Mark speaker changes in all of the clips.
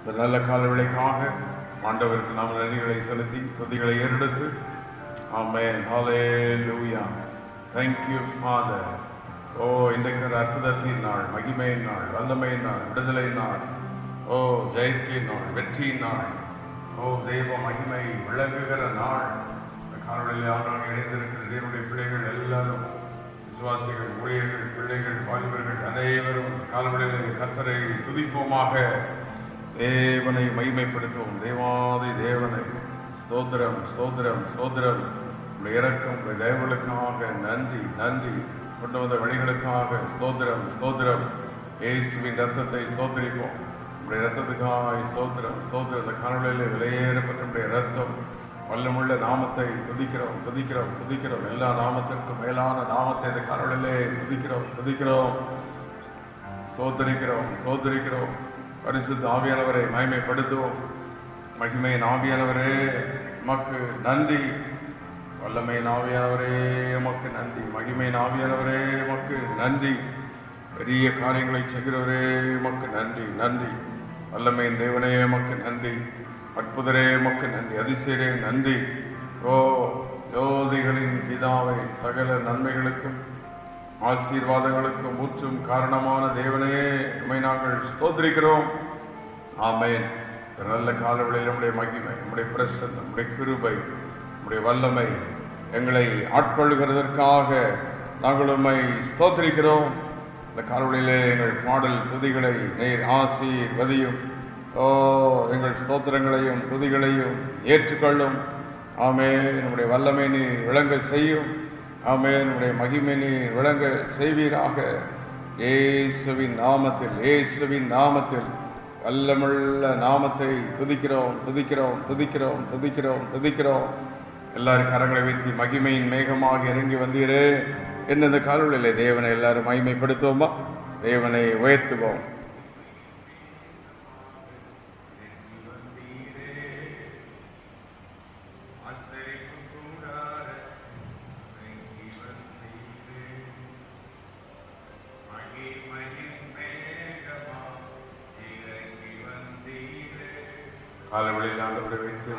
Speaker 1: இந்த நல்ல காலவேளைக்காக ஆண்டவருக்கு நாம் நன்றிகளை செலுத்தி துதிகளை ஏறெடுத்து ஆமென் ஹல்லேலூயா. Thank you Father. ஓ இன்றைக்கு ஒரு அற்புதத்தின் நாள், மகிமையின் நாள், வல்லமையின் நாள், விடுதலை நாள், ஓ ஜெயத்தின் நாள், வெற்றியின் நாள், ஓ தெய்வ மகிமை விளங்குகிற நாள். இந்த காலவெளியில் ஆண்டாக இணைந்திருக்கிற தேவனுடைய பிள்ளைகள் எல்லாரும், விசுவாசிகள், ஊழியர்கள், பிள்ளைகள், வாலிபர்கள் அனைவரும் காலவெளியில் கர்த்தரை துதிப்போமாக, தேவனை மகிமைப்படுத்துவோம். தேவாதி தேவனை ஸ்தோத்திரம் ஸ்தோத்திரம் ஸ்தோத்திரம். உடைய இரக்கம், உடைய தயவுகளுக்காக நன்றி நன்றி. கொண்டு வந்த வழிகளுக்காக ஸ்தோத்திரம் ஸ்தோத்திரம். இயேசுவின் ரத்தத்தை ஸ்தோத்திரிப்போம். உடைய ரத்தத்துக்காக ஸ்தோத்திரம் ஸ்தோத்திரம். இந்த காணொலியில் விலையேறப்பட்ட உடைய ரத்தம், வல்லமுள்ள நாமத்தை துதிக்கிறோம் துதிக்கிறோம் துதிக்கிறோம். எல்லா நாமத்திற்கும் மேலான நாமத்தை இந்த காணொலியிலே துதிக்கிறோம் துதிக்கிறோம், ஸ்தோத்தரிக்கிறோம் ஸ்தோத்தரிக்கிறோம். பரிசுத்த ஆவியானவரை மகிமைப்படுத்துவோம். மகிமையின் ஆவியானவரே உமக்கு நன்றி. வல்லமையின் ஆவியானவரே உமக்கு நன்றி. மகிமையின் ஆவியானவரே உமக்கு நன்றி. பெரிய காரியங்களை செய்கிறவரே உமக்கு நன்றி நன்றி. வல்லமையின் தேவனே உமக்கு நன்றி. அற்புதரே உமக்கு நன்றி. அதிசயரே நன்றி. ஓ ஜோதிகளின் பிதாவை, சகல நன்மைகளுக்கும் ஆசீர்வாதங்களுக்கும் ஊற்றும் காரணமான தேவனே உம்மை நாங்கள் ஸ்தோத்திரிக்கிறோம். ஆமென். நல்ல காலவெளியில் நம்முடைய மகிமை, நம்முடைய பிரசன்னம், நம்முடைய கிருபை, நம்முடைய வல்லமை எங்களை ஆட்கொள்ளுகிறதற்காக நாங்கள் உம்மை ஸ்தோத்திரிக்கிறோம். இந்த காலவெளியிலே எங்கள் பாடல் துதிகளை நீர் ஆசீர்வதியும். ஓ எங்கள் ஸ்தோத்திரங்களையும் துதிகளையும் ஏற்றுக்கொள்ளும். ஆமென். நம்முடைய வல்லமை நீர் விளங்க செய்யும். ஆமென். நம்முடைய மகிமை நீர் விளங்க செய்வீராக. இயேசுவின் நாமத்தில், இயேசுவின் நாமத்தில், வல்லமுள்ள நாமத்தை துதிக்கிறோம் துதிக்கிறோம் துதிக்கிறோம் துதிக்கிறோம் துதிக்கிறோம். எல்லாரும் கரங்களை வைத்து மகிமையின் மேகமாக இறங்கி வந்தீரே என்ன இந்த காலவெளியிலே தேவனை எல்லாரும் மகிமைப்படுத்துவோமா? தேவனை உயர்த்துவோம். காலவெளியில் ஆண்டவரை வைத்து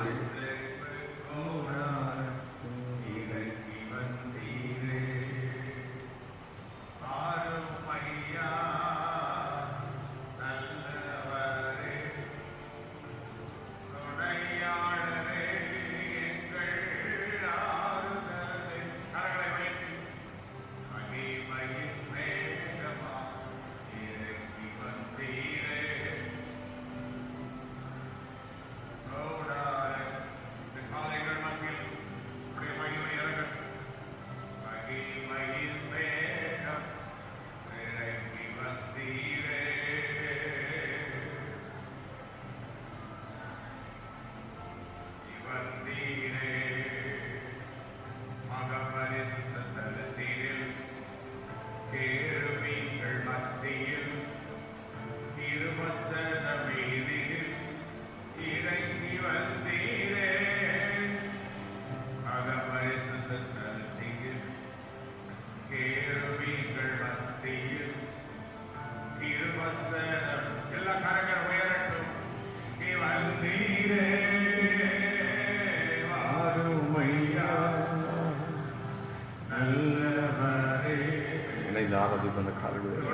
Speaker 1: ஆராதிப்பு அந்த காலவெளியில்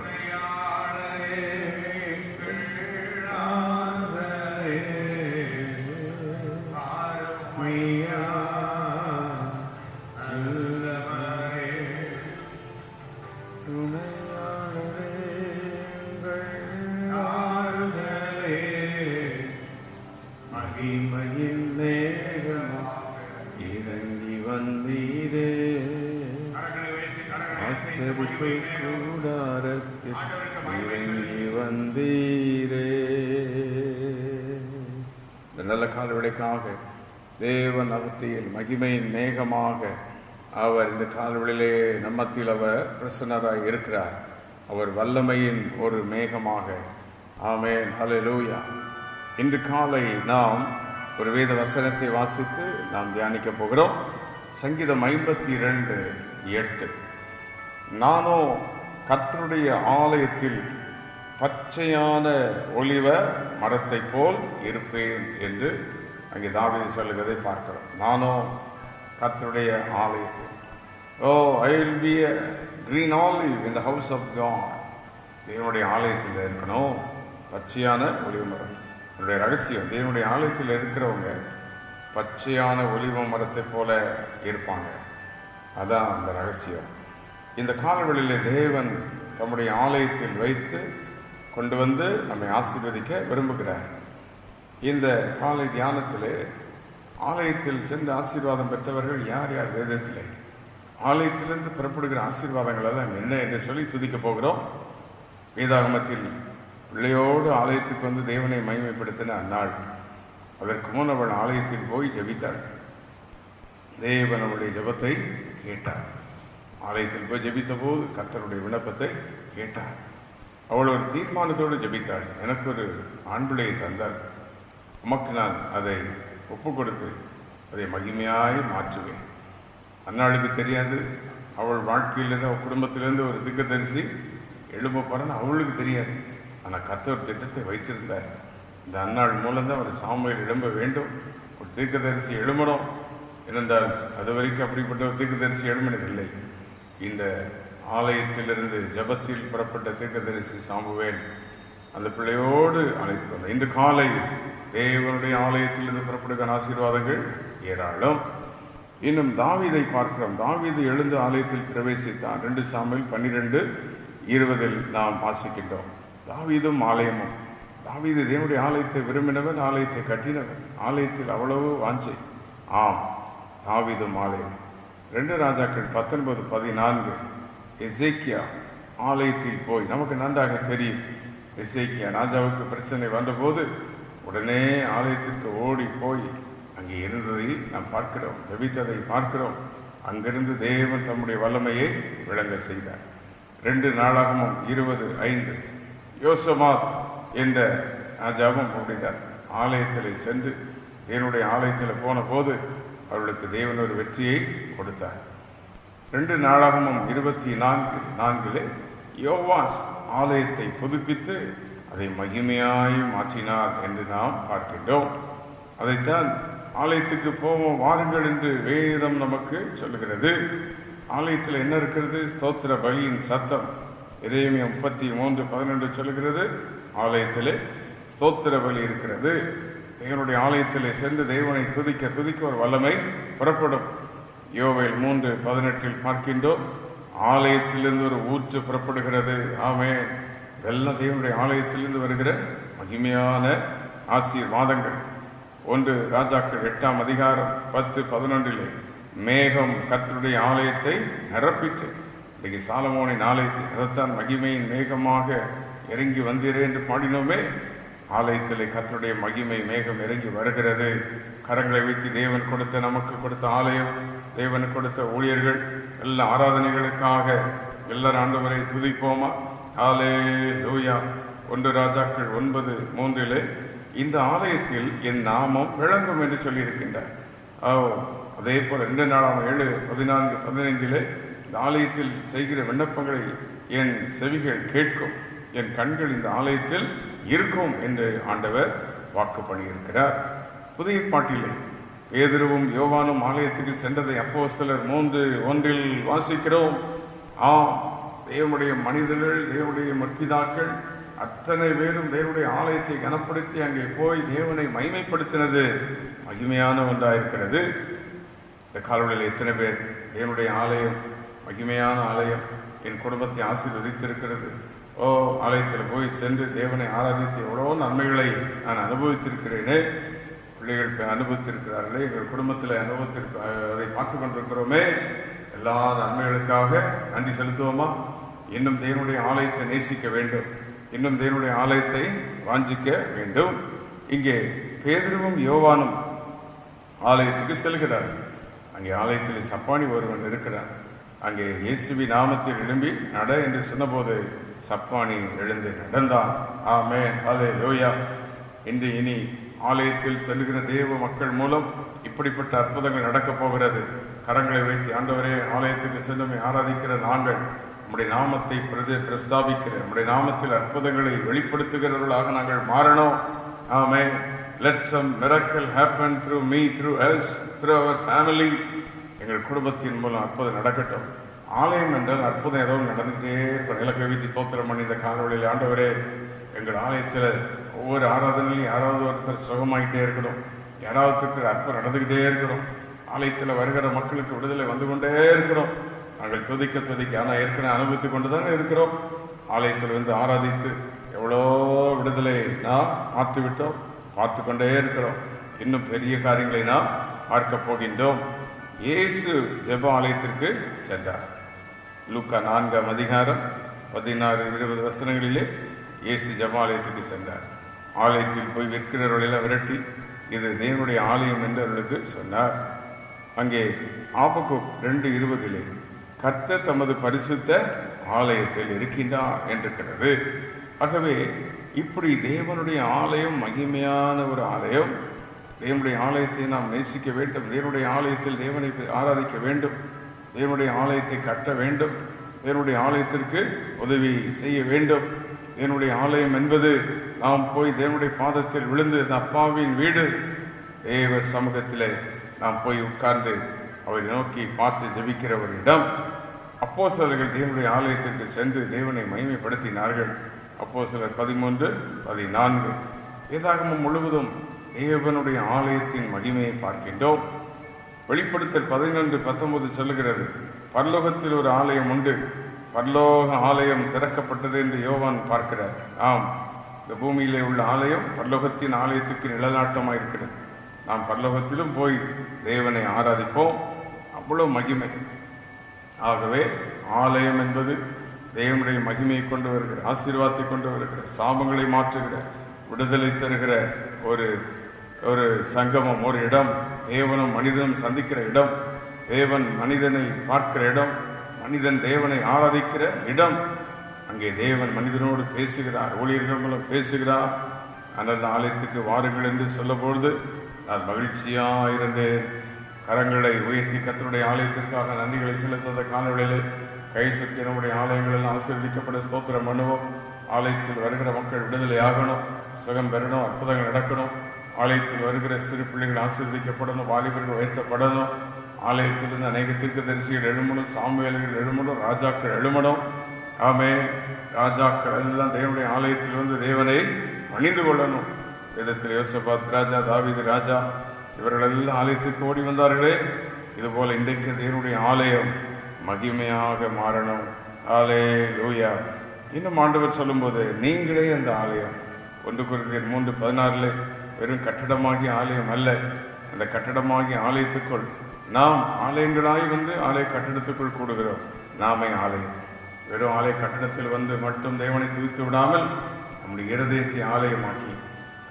Speaker 1: கூடாரத்தில் இறங்கி வந்தீரே. இந்த நல்ல காலவெளிக்காக தேவன் அவத்தியில் மகிமையின் மேகமாக அவர் இந்த காலவெளியிலே நம்மத்தில் அவர் பிரசன்னராய் இருக்கிறார். அவர் வல்லமையின் ஒரு மேகமாக. ஆமென். ஹல்லேலூயா. இன்று காலை நாம் ஒரு வேத வசனத்தை வாசித்து நாம் தியானிக்க போகிறோம். சங்கீதம் 52:8. நானோ கர்த்தருடைய ஆலயத்தில் பச்சையான ஒலிவ மரத்தை போல் இருப்பேன் என்று அங்கே தாவீது சொல்லுகிறதை பார்க்கிறோம். நானும் கர்த்தருடைய ஆலயத்தில், I will be a green olive in the house of God. தேவனுடைய ஆலயத்தில் இருக்கணும் பச்சையான ஒலிவ மரம். என்னுடைய ரகசியம், தேவனுடைய ஆலயத்தில் இருக்கிறவங்க பச்சையான ஒலிவ மரத்தை போல இருப்பாங்க. அதான் அந்த ரகசியம். இந்த காலவெளியில் தேவன் தம்முடைய ஆலயத்தில் வைத்து கொண்டு வந்து நம்மை ஆசீர்வதிக்க விரும்புகிறார். இந்த காலை தியானத்திலே ஆலயத்தில் சென்று ஆசீர்வாதம் பெற்றவர்கள் யார் யார்? வேதத்திலே ஆலயத்திலிருந்து புறப்படுகிற ஆசீர்வாதங்கள் எல்லாம் என்ன என்று சொல்லி துதிக்க போகிறோம். வேதாகமத்தில் பிள்ளையோடு ஆலயத்துக்கு வந்து தேவனை மகிமைப்படுத்தின அந்நாள். அதற்கு முன் அவள் ஆலயத்தில் போய் ஜெபித்தாள். தேவன் அவளுடைய ஜெபத்தை கேட்டார். ஆலயத்தில் போய் ஜெபித்த போது கர்த்தருடைய விண்ணப்பத்தை கேட்டார். அவள் ஒரு தீர்மானத்தோடு ஜெபித்தாள். எனக்கு ஒரு ஆண் பிள்ளையை தந்தார், உமக்கு நான் அதை ஒப்பு கொடுத்து அதை மகிமையாய் மாற்றுவேன். அந்நாளுக்கு தெரியாது அவள் வாழ்க்கையிலிருந்து, அவள் குடும்பத்திலிருந்து ஒரு தீர்க்கதரிசி எழும்ப போறான்னு அவளுக்கு தெரியாது. ஆனால் கர்த்தர் திட்டத்தை வைத்திருந்தார். இந்த அந்நாள் மூலம்தான் ஒரு சாமுவேல் எழும்ப வேண்டும், ஒரு தீர்க்கதரிசி எழும்பணும். ஏனென்றால் அது வரைக்கும் அப்படிப்பட்ட ஒரு தீர்க்கதரிசி எழும்பினதில்லை. இந்த ஆலயத்திலிருந்து ஜபத்தில் புறப்பட்ட தீர்க்கதரிசி சாமுவேல் அந்த பிள்ளையோடு ஆலயத்துக்கு வந்தார். இந்த காலை தேவனுடைய ஆலயத்திலிருந்து புறப்படுகிற ஆசீர்வாதங்கள் ஏராளம். இன்னும் தாவீதை பார்க்கிறோம். தாவீது எழுந்து ஆலயத்தில் பிரவேசித்தான். 2 சாமுவேல் 12:20 நாம் வாசிக்கின்றோம். தாவீதும் ஆலயமும். தாவீது தேவனுடைய ஆலயத்தை விரும்பினவன், ஆலயத்தை கட்டினவன், ஆலயத்தில் அவ்வளவு வாஞ்சை. ஆம், தாவீதும் ஆலயம். 2 ராஜாக்கள் 19:14 எசேக்கியா ஆலயத்தில் போய், நமக்கு நன்றாக தெரியும் எசேக்கியா ராஜாவுக்கு பிரச்சனை வந்தபோது உடனே ஆலயத்திற்கு ஓடி போய் அங்கே இருந்ததை நாம் பார்க்கிறோம், ஜெபித்ததை பார்க்கிறோம். அங்கிருந்து தேவன் தம்முடைய வல்லமையை விளங்க செய்தார். 2 நாளாகமும் 20:5 யோசபாத் என்ற ராஜாவும் அப்படித்தான் ஆலயத்தில் சென்று தேவனுடைய ஆலயத்தில் போன போது அவர்களுக்கு தேவன் ஒரு வெற்றியை கொடுத்தார். 2 நாளாகமும் 24:4 யோவாஸ் ஆலயத்தை புதுப்பித்து அதை மகிமையாய் மாற்றினார் என்று நாம் பார்க்கின்றோம். அதைத்தான் ஆலயத்துக்கு போவோம் வாருங்கள் என்று வேதம் நமக்கு சொல்லுகிறது. ஆலயத்தில் என்ன இருக்கிறது? ஸ்தோத்திர பலியின் சத்தம். எரேமியா 33:12 சொல்லுகிறது, ஆலயத்திலே ஸ்தோத்திர பலி இருக்கிறது. தேவனுடைய ஆலயத்திலே சென்று தேவனை துதிக்க ஒரு வல்லமை புறப்படும். யோவேல் 3:18 பார்க்கின்றோம், ஆலயத்திலிருந்து ஒரு ஊற்று புறப்படுகிறது. ஆமென். இதெல்லாம் தேவனுடைய ஆலயத்திலிருந்து வருகிற மகிமையான ஆசீர்வாதங்கள். 1 ராஜாக்கள் 8:10-11 மேகம் கர்த்தருடைய ஆலயத்தை நிரப்பிற்று. இன்றைக்கு சாலமோனின் ஆலயத்தை, அதைத்தான் மகிமையின் மேகமாக இறங்கி வந்தீரே என்று பாடினோமே. ஆலயத்திலே கர்த்தருடைய மகிமை மேகம் இறங்கி வருகிறது. கரங்களை வைத்து தேவன் கொடுத்த, நமக்கு கொடுத்த ஆலயம், தேவன் கொடுத்த ஊழியர்கள், எல்லா ஆராதனைகளுக்காக எல்லாரும் ஆண்டவரை துதிப்போமா? ஹல்லேலூயா. 1 ராஜாக்கள் 9:3 இந்த ஆலயத்தில் என் நாமம் விளங்கும் என்று சொல்லியிருக்கின்றார். அதே போல் 2 நாளாம் 7:14-15 இந்த ஆலயத்தில் செய்கிற விண்ணப்பங்களை என் செவிகள் கேட்கும், என் கண்கள் இந்த ஆலயத்தில் இருக்கும் என்று ஆண்டவர் வாக்கு பண்ணியிருக்கிறார். புதிய பாட்டிலே பேதுருவும் யோவானும் ஆலயத்துக்கு சென்றதை அப்போஸ்தலர் 3:1 வாசிக்கிறோம். தேவனுடைய மனிதர்கள், தேவனுடைய முற்பிதாக்கள் அத்தனை பேரும் தேவனுடைய ஆலயத்தை கனப்படுத்தி அங்கே போய் தேவனை மகிமைப்படுத்தினது மகிமையான ஒன்றாயிருக்கிறது. இந்த காலவெளியில் எத்தனை பேர் தேவனுடைய ஆலயம், மகிமையான ஆலயம், என் குடும்பத்தை ஆசீர்வதித்திருக்கிறது. ஆலயத்தில் போய் சென்று தேவனை ஆராதித்து எவ்வளோ நன்மைகளை நான் அனுபவித்திருக்கிறேனே. பிள்ளைகள் அனுபவித்திருக்கிறார்களே, எங்கள் குடும்பத்தில் அதை பார்த்து கொண்டிருக்கிறோமே. எல்லா நன்மைகளுக்காக நன்றி செலுத்துவோமா? இன்னும் தேவனுடைய ஆலயத்தை நேசிக்க வேண்டும், இன்னும் தேவனுடைய ஆலயத்தை வாஞ்சிக்க வேண்டும். இங்கே பேதுருவும் யோவானும் ஆலயத்துக்கு செல்கிறார். அங்கே ஆலயத்தில் சப்பானி ஒருவன் இருக்கிறார். அங்கே இயேசுவி நாமத்தில் எழும்பி நட என்று சொன்னபோது சப்பானி எழுந்து நடந்தான். ஆமென், ஹல்லேலூயா. இனி ஆலயத்தில் செல்கிற தேவ மக்கள் மூலம் இப்படிப்பட்ட அற்புதங்கள் நடக்கப் போகிறது. கரங்களை வைத்து, ஆண்டவரே, ஆலயத்துக்கு சென்று ஆராதிக்கிற நாங்கள் நம்முடைய நாமத்தை பிரஸ்தாபிக்கிற, நம்முடைய நாமத்தில் அற்புதங்களை வெளிப்படுத்துகிறவர்களாக நாங்கள் மாறணும். ஆமே. Let some miracle happen through me, through us, through our family. எங்கள் குடும்பத்தின் மூலம் அற்புதம் நடக்கட்டும். ஆலயம் என்றால் அற்புதம் ஏதோ நடந்துகிட்டே இருக்கணும். இலக்கை வைத்து தோத்திரம் பண்ணி இந்த காலவழியில் ஆண்டவரே, எங்கள் ஆலயத்தில் ஒவ்வொரு ஆராதனையிலும் யாராவது ஒருத்தர் சுகமாயிட்டே இருக்கணும், யாராவது அற்புதம் நடந்துக்கிட்டே இருக்கணும், ஆலயத்தில் வருகிற மக்களுக்கு விடுதலை வந்து கொண்டே இருக்கணும். நாங்கள் துதிக்க ஆனால் ஏற்கனவே அனுபவித்து கொண்டு தானே இருக்கிறோம். ஆலயத்தில் வந்து ஆராதித்து எவ்வளோ விடுதலை நாம் பார்த்துவிட்டோம், பார்த்து கொண்டே இருக்கிறோம். இன்னும் பெரிய காரியங்களை நாம் பார்க்க போகின்றோம். இயேசு ஜெப ஆலயத்திற்கு சென்றார். லூக்கா 4ஆம் அதிகாரம் 16-20 வசனங்களிலே இயேசு ஜெப ஆலயத்துக்கு சென்றார். ஆலயத்தில் போய் விற்கிறவர்களெல்லாம் விரட்டி இது தேவனுடைய ஆலயம் என்று அவர்களுக்கு சொன்னார். அங்கே ஆபக்கூக் 2:20 கர்த்தர் தமது பரிசுத்த ஆலயத்தில் இருக்கின்றார் என்றிருக்கிறது. ஆகவே இப்படி தேவனுடைய ஆலயம் மகிமையான ஒரு ஆலயம். தேவனுடைய ஆலயத்தை நாம் நேசிக்க வேண்டும். தேவனுடைய ஆலயத்தில் தேவனை ஆராதிக்க வேண்டும். தேவனுடைய ஆலயத்தை கட்ட வேண்டும். தேவனுடைய ஆலயத்திற்கு உதவி செய்ய வேண்டும். தேவனுடைய ஆலயம் என்பது நாம் போய் தேவனுடைய பாதத்தில் விழுந்து அப்பாவின் வீடு, தேவ சமூகத்திலே நாம் போய் உட்கார்ந்து அவரை நோக்கி பார்த்து ஜெபிக்கிற ஒரு இடம். அப்போஸ்தலர்கள் தேவனுடைய ஆலயத்திற்கு சென்று தேவனை மகிமைப்படுத்தினார்கள். அப்போஸ்தலர் 13-14. வேதாகமம் முழுவதும் தேவனுடைய ஆலயத்தின் மகிமையை பார்க்கின்றோம். வெளிப்படுத்தல் 11-19 சொல்லுகிறது, பரலோகத்தில் ஒரு ஆலயம் உண்டு, பரலோக ஆலயம் திறக்கப்பட்டது என்று யோவான் பார்க்கிறார். ஆம், இந்த பூமியிலே உள்ள ஆலயம் பரலோகத்தின் ஆலயத்துக்கு நிழலாட்டமாக இருக்கிறது. நாம் பரலோகத்திலும் போய் தேவனை ஆராதிப்போம். அவ்வளோ மகிமை. ஆகவே ஆலயம் என்பது தேவனுடைய மகிமையை கொண்டு வருகிற, ஆசீர்வாதத்தை கொண்டு வருகிற, சாபங்களை மாற்றுகிற, விடுதலை தருகிற ஒரு ஒரு சங்கமம், ஒரு இடம். தேவனும் மனிதனும் சந்திக்கிற இடம், தேவன் மனிதனை பார்க்கிற இடம், மனிதன் தேவனை ஆராதிக்கிற இடம். அங்கே தேவன் மனிதனோடு பேசுகிறார், ஊழியர்கள் மூலம் பேசுகிறார். அந்த ஆலயத்துக்கு வாருங்கள் என்று சொல்லப்பொழுது நான் மகிழ்ச்சியாக இருந்தேன். கரங்களை உயர்த்தி கர்த்தருடைய ஆலயத்திற்காக நன்றிகளை செலுத்த காலவெளியிலே கை சக்தி நம்முடைய ஆலயங்களில் ஆசீர்வதிக்கப்பட ஸ்தோத்திரம் பண்ணுவோம். ஆலயத்தில் வருகிற மக்கள் விடுதலை ஆகணும், சுகம் பெறணும், அற்புதங்கள் நடக்கணும். ஆலயத்தில் வருகிற சிறு பிள்ளைகள் ஆசீர்வதிக்கப்படணும், வாலிபர்கள் உயர்த்தப்படணும். ஆலயத்திலிருந்து அநேக தீர்க்கதரிசிகள் எழுமணும், சாமுவேலர்கள் எழுமணும், ராஜாக்கள் எழுமணும். ஆமே. ராஜாக்கள் எல்லாம் தேவனுடைய ஆலயத்தில் வந்து தேவனை பணிந்து கொள்ளணும். வேதத்தில் யோசபாத் ராஜா, தாவீது ராஜா, இவர்களெல்லாம் ஆலயத்துக்கு ஓடி வந்தார்களே. இதுபோல் இன்றைக்கு தேவனுடைய ஆலயம் மகிமையாக மாறணும். அல்லேலூயா. இன்னும் ஆண்டவர் சொல்லும்போது நீங்களே அந்த ஆலயம். 1 கொரிந்தியர் 3:16 வெறும் கட்டடமாகிய ஆலயம் அல்ல, அந்த கட்டடமாகிய ஆலயத்துக்குள் நாம் ஆலயங்களாய் வந்து ஆலய கட்டடத்துக்குள் கூடுகிறோம். நாமே ஆலயம். வெறும் ஆலய கட்டடத்தில் வந்து மட்டும் தேவனை துதித்து விடாமல் நம்முடைய இருதயத்தை ஆலயமாக்கி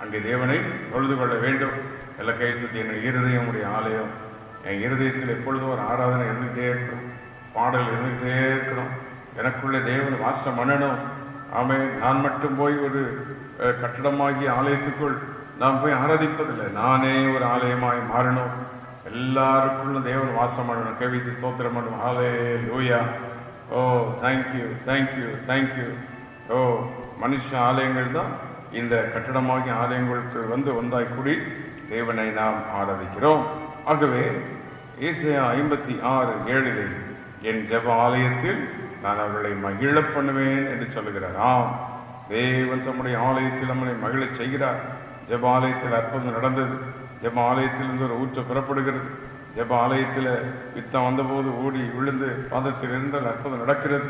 Speaker 1: அங்கே தேவனை தொழுது கொள்ள வேண்டும். எல்லா கைசத்தி என் இருதயம் உடைய ஆலயம். என் இருதயத்தில் எப்பொழுதும் ஒரு ஆராதனை இருந்துகிட்டே இருக்கணும், பாடல் இருந்துகிட்டே இருக்கணும். எனக்குள்ளே தேவன் வாசம் பண்ணணும். ஆமே. நான் மட்டும் போய் ஒரு கட்டடமாகிய ஆலயத்துக்குள் நான் போய் ஆராதிப்பதில்லை, நானே ஒரு ஆலயமாய் மாறணும். எல்லாருக்குள்ளும் தேவன் வாசம் பண்ணணும். கவிதை ஸ்தோத்திரம் பண்ணணும். அல்லேலூயா. ஓ தேங்க்யூ, தேங்க்யூ, தேங்க்யூ. ஓ மனுஷ ஆலயங்கள் தான் இந்த கட்டடமாகிய ஆலயங்களுக்கு வந்து ஒன்றாய் கூடி தேவனை நாம் ஆராதிக்கிறோம். ஆகவே ஏசாயா 56:7 என் ஜெப ஆலயத்தில் நான் அவர்களை மகிழ பண்ணுவேன் என்று சொல்லுகிறார். ஆம், தேவன் தம்முடைய ஆலயத்தில் நம்மளை மகிழ செய்கிறார். ஜெப ஆலயத்தில் அற்புதம் நடந்தது. ஜெப ஆலயத்திலிருந்து ஒரு ஊற்று பெறப்படுகிறது. ஜெப ஆலயத்தில் யுத்தம் வந்தபோது ஓடி விழுந்து பாதத்தில் இருந்தால் அற்புதம் நடக்கிறது.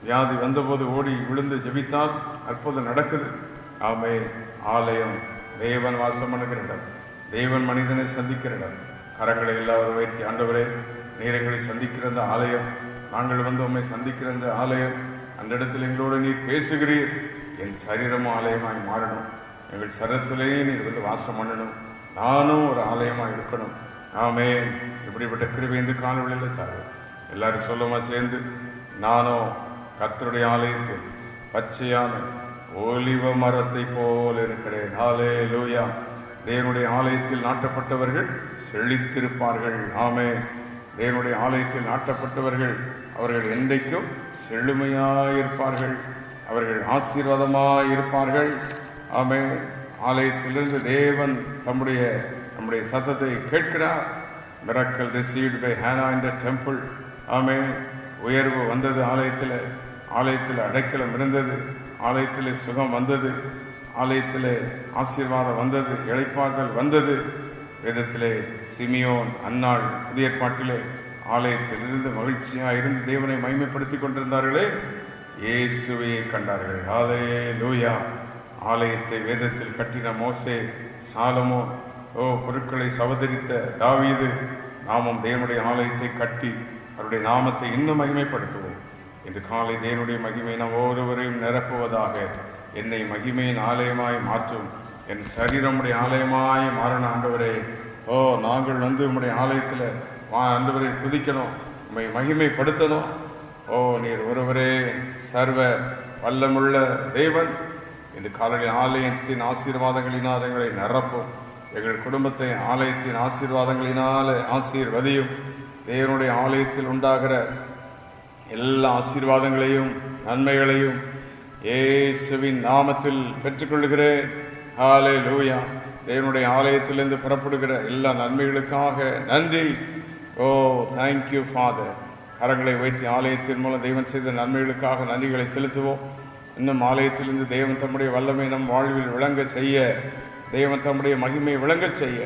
Speaker 1: வியாதி வந்தபோது ஓடி விழுந்து ஜெபித்தால் அற்புதம் நடக்குது. ஆமே. ஆலயம் தேவன் வாசம் பண்ணுகிற இடம், தேவன் மனிதனை சந்திக்கிற இடம். கரங்களை எல்லாரும் உயர்த்தி, ஆண்டவரே நீர் எங்களை சந்திக்கிற அந்த ஆலயம், நாங்கள் வந்து உண்மை சந்திக்கிற அந்த ஆலயம், அந்த இடத்தில் எங்களோடு நீர் பேசுகிறீர். என் சரீரமும் ஆலயமாய் மாறணும். எங்கள் சரீரத்திலேயே நீர் வந்து வாசம் பண்ணணும். நானும் ஒரு ஆலயமாக இருக்கணும். ஆமே. இப்படிப்பட்ட கிருபை என்று காணொளியில் தருவேன். எல்லாரும் சொல்லுமா சேர்ந்து, நானும் கர்த்தருடைய ஆலயத்தில் பச்சையான ஒலிவ மரத்தை போல் இருக்கிறேன். ஹல்லேலூயா. தேவனுடைய ஆலயத்தில் நாட்டப்பட்டவர்கள் செழித்திருப்பார்கள். ஆமே. தேவனுடைய ஆலயத்தில் நாட்டப்பட்டவர்கள் அவர்கள் என்றைக்கும் செழுமையாயிருப்பார்கள், அவர்கள் ஆசீர்வாதமாயிருப்பார்கள். ஆமென். ஆலயத்திலிருந்து தேவன் நம்முடைய சத்தத்தை கேட்கிறார். Miracle received by Hannah in the temple. ஆமென். உயர்வு வந்தது, ஆலயத்தில் அடைக்கலம் இருந்தது, ஆலயத்தில் சுகம் வந்தது, ஆலயத்தில் ஆசீர்வாதம் வந்தது, இளைப்பாறுதல் வந்தது. வேதத்திலே சிமியோன், அன்னாள் புதிய ஏற்பாட்டிலே ஆலயத்தில் இருந்து மகிழ்ச்சியாக இருந்து தேவனை மகிமைப்படுத்தி கொண்டிருந்தார்களே, இயேசுவையை கண்டார்கள். ஹல்லேலூயா. ஆலயத்தை வேதத்தில் கட்டின மோசே, சாலமோன், பொருட்களை சவதரித்த தாவீது, நாமும் தேவனுடைய ஆலயத்தை கட்டி அவருடைய நாமத்தை இன்னும் மகிமைப்படுத்துவோம். இன்று காலை தேவனுடைய மகிமை நம் ஒவ்வொருவரையும் நிரப்புவதாக. என்னை மகிமையின் ஆலயமாய் மாற்றும், என் சரீரமுடைய ஆலயமாய் மாறணும். ஆண்டவரே, நாங்கள் உம்முடைய ஆலயத்தில் ஆண்டவரை துதிக்கணும், உம்மை மகிமைப்படுத்தணும். நீர் ஒருவரே சர்வ வல்லமுள்ள தேவன். இந்த காலையில் ஆலயத்தின் ஆசீர்வாதங்களினால் எங்களை நிரப்பும். எங்கள் குடும்பத்தை ஆலயத்தின் ஆசீர்வாதங்களினால் ஆசீர்வதியும். தேவனுடைய ஆலயத்தில் உண்டாகிற எல்லா ஆசீர்வாதங்களையும் நன்மைகளையும் இயேசுவின் நாமத்தில் பெற்றுக்கொள்கிறேன். ஹல்லேலூயா. தேவனுடைய ஆலயத்திலிருந்து புறப்படுகிற எல்லா நன்மைகளுக்காக நன்றி. Thank you father. கரங்களை உயர்த்தி ஆலயத்தின் மூலம் தேவன் செய்த நன்மைகளுக்காக நன்றிகளை செலுத்துவோம். இன்னும் ஆலயத்திலிருந்து தேவன் தம்முடைய வல்லமை நம் வாழ்வில் விளங்க செய்ய, தேவன் தம்முடைய மகிமை விளங்க செய்ய,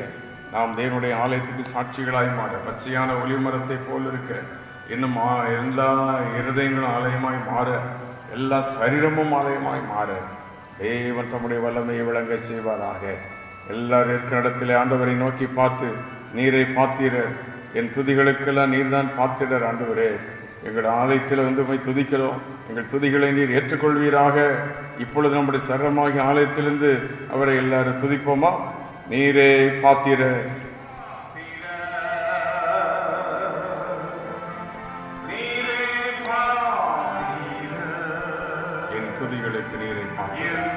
Speaker 1: நாம் தேவனுடைய ஆலயத்துக்கு சாட்சிகளாய் மாற, பச்சையான ஒளிமரத்தை போல் இருக்க, இன்னும் எல்லா இருதயங்களும் ஆலயமாய் மாற, எல்லா சரீரமும் ஆலயமாய் மாற தேவன் தம்முடைய வல்லமையை விளங்க செய்வாராக. எல்லாரும் இருக்கிற இடத்திலே ஆண்டவரை நோக்கி பார்த்து, நீரை பாத்திரர், என் துதிகளுக்கெல்லாம் நீர் தான் பாத்திரர். ஆண்டவரே, எங்கள் ஆலயத்தில் வந்து போய் துதிக்கிறோம், எங்கள் துதிகளை நீர் ஏற்றுக்கொள்வீராக. இப்பொழுது நம்முடைய சரமாகிய ஆலயத்திலிருந்து அவரை எல்லாரும் துதிப்போமா? நீரே பாத்திரர், என் துதிகளுக்கு நீரை பாத்திரர்,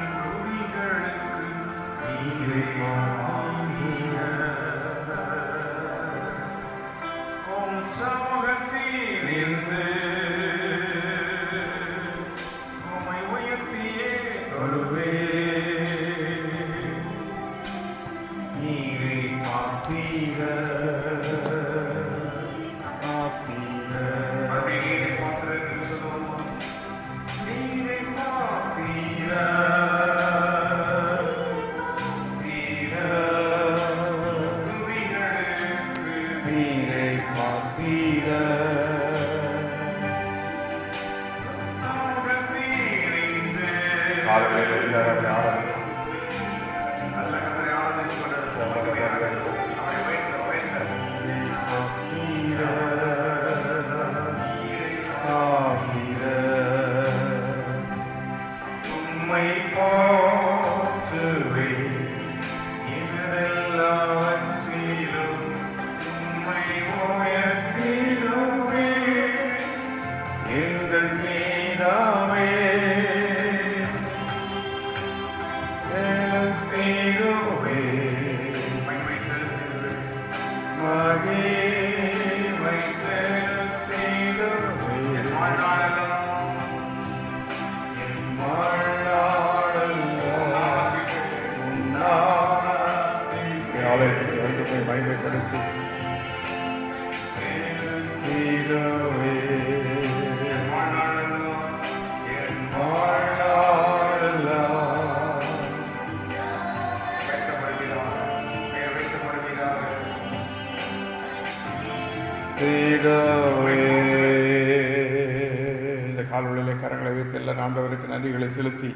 Speaker 1: இந்த கால்வழியிலே கரங்களை வைத்து எல்லா ஆண்டவருக்கு நன்றிகளை செலுத்தி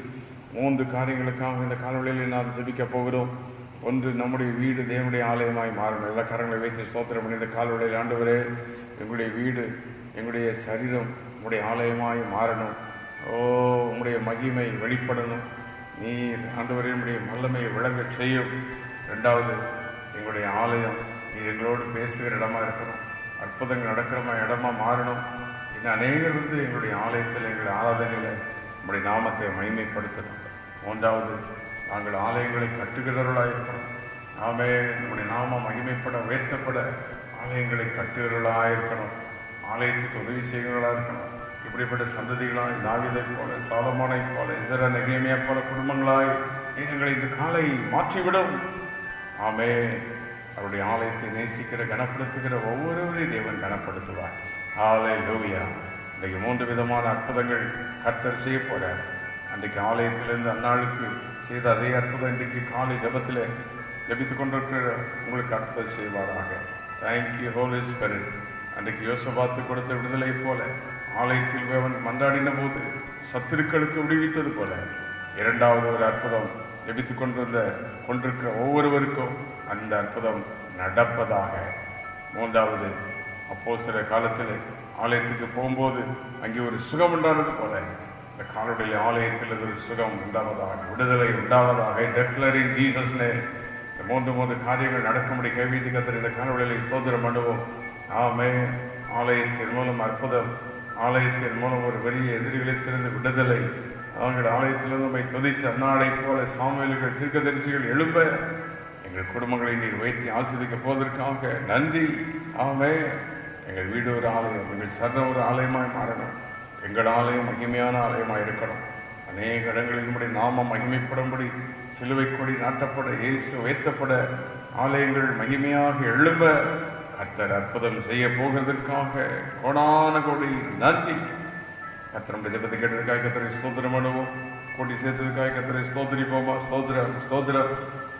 Speaker 1: 3 காரியங்களுக்காக இந்த கால்வழியிலே நாம் ஜெபிக்க போகிறோம். ஒன்று, நம்முடைய வீடு தேவனுடைய ஆலயமாய் மாறணும். எல்லா கரங்களை வைத்து ஸ்தோத்திரம் பண்ணி இந்த கால்வழியில் ஆண்டவரே, எங்களுடைய வீடு, எங்களுடைய சரீரம் உங்களுடைய ஆலயமாய் மாறணும். உங்களுடைய மகிமை வெளிப்படணும். நீர் ஆண்டவரே நம்முடைய வல்லமையை விளங்க செய்யும். 2வது, எங்களுடைய ஆலயம் நீர் எங்களோடு பேசுகிற இடமா இருக்கணும். அற்புதங்கள் நடக்கிற இடமா மாறணும். இன்னும் அநேகர் வந்து எங்களுடைய ஆலயத்தில் எங்களுடைய ஆராதனையில் நம்முடைய நாமத்தை மகிமைப்படுத்தணும். 3வது, நாங்கள் ஆலயங்களை கட்டுகிறவர்களாக இருக்கணும். நம்முடைய நாமம் மகிமைப்பட உயர்த்தப்பட ஆலயங்களை கட்டுகிறவர்களாக இருக்கணும். ஆலயத்துக்கு உதவி செய்கிறவர்களாக இருக்கணும். இப்படிப்பட்ட சந்ததிகளாய் தாவீதை போல, சாலமோனை போல, எசரா நெகேமியா போல குடும்பங்களாய் எங்களை இன்று காலை மாற்றிவிடும். ஆமே. அவருடைய ஆலயத்தை நேசிக்கிற கனப்படுத்துகிற ஒவ்வொருவரையும் தேவன் கனப்படுத்துவார். ஹல்லேலூயா. இன்றைக்கு 3 விதமான அற்புதங்கள் கர்த்தர் செய்ய போறார். அன்றைக்கு ஆலயத்திலிருந்து அந்நாளுக்கு செய்த அதே அற்புதம் இன்றைக்கு காலை ஜபத்தில் ஜபித்து கொண்டிருக்கிற உங்களுக்கு அற்புதம் செய்வாராக. Thank you holy spirit. அன்றைக்கு யோசபாத்து கொடுத்த விடுதலை போல ஆலயத்தில் அவன் மன்றாடின போது சத்துருக்களுக்கு விடுவித்தது போல இரண்டாவது ஒரு அற்புதம் ஜபித்து கொண்டிருக்கிற ஒவ்வொருவருக்கும் அந்த அற்புதம் நடப்பதாக. மூன்றாவது, அப்போஸ்தல காலத்தில் ஆலயத்துக்கு போகும்போது அங்கே ஒரு சுகம் உண்டானது போல இந்த காலுடைய ஆலயத்தில் ஒரு சுகம் உண்டாவதாக, விடுதலை உண்டாவதாக. டெக்ளரிங் ஜீசஸ் நேம். இந்த மூன்று காரியங்கள் நடக்கும்படி கைவிதி கத்தர் இந்த காலுடைய ஸ்தோத்திரம் பண்ணுவோம். ஆமே. ஆலயத்தின் மூலம் அற்புதம், ஆலயத்தின் மூலம் ஒரு பெரிய எதிரிகளிலிருந்து விடுதலை, அவங்கள் ஆலயத்திலிருந்து நம்மை துதித்து அன்னாடை போல சாமுவேல்கள் தீர்க்கதரிசிகள் எழும்ப எங்கள் குடும்பங்களை நீர் வைத்து ஆசிரிக்க போவதற்காக நன்றி. ஆமே. எங்கள் வீடு ஒரு ஆலயம், எங்கள் சரணம் ஒரு ஆலயமாய் மாறணும். எங்கள் ஆலயம் மகிமையான ஆலயமாக இருக்கணும். அநேக இடங்களில் நம்முடைய நாமம் மகிமைப்படும்படி சிலுவை கொடி நாட்டப்பட, இயேசு உயர்த்தப்பட, ஆலயங்கள் மகிமையாக எழும்ப கர்த்தர் அற்புதம் செய்ய போகிறதற்காக கோடான கோடி நன்றி. கர்த்தருடைய ஜெபத்தை கேட்டதுக்காக கர்த்தரை ஸ்தோத்திரம் பண்ணுவோம். கூட்டி சேர்த்ததுக்காக கர்த்தரை ஸ்தோத்திரிப்போமா. ஸ்தோத்திரம் ஸ்தோத்திரம்.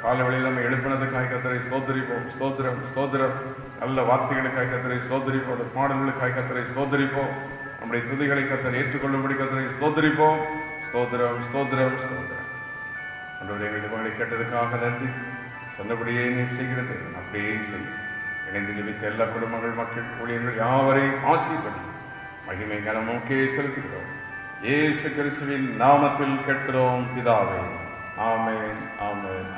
Speaker 1: காலை வழியில் நம்ம எழுப்பினதுக்காக கர்த்தரை ஸ்தோத்திரிப்போம். ஸ்தோத்திரம் ஸ்தோத்திரம். நல்ல வார்த்தைகளுக்காக கர்த்தரை ஸ்தோத்திரிப்போம். அந்த பாடல்களுக்காக கர்த்தரை ஸ்தோத்திரிப்போம். நம்முடைய துதிகளை கர்த்தர் ஏற்றுக்கொள்ளும்படி கர்த்தரை ஸ்தோத்திரிப்போம். ஸ்தோத்திரம் ஸ்தோத்திரம் ஸ்தோத்திரம். ஆண்டவரே, எங்கள் ஜெபங்களை கேட்டதுக்காக நன்றி. சொன்னபடியே நீர் செய்கிறது அப்படியே செய்யும். இணைந்து ஜெபித்த எல்லா குடும்பங்கள், மக்கள், ஊழியர்கள் யாவரையும் ஆசீர்வதி. மகிமை கனமுக்கே செலுத்துகிறோம். இயேசு கிறிஸ்துவின் நாமத்தில் கேட்கிறோம் பிதாவே. ஆமென் ஆமென்.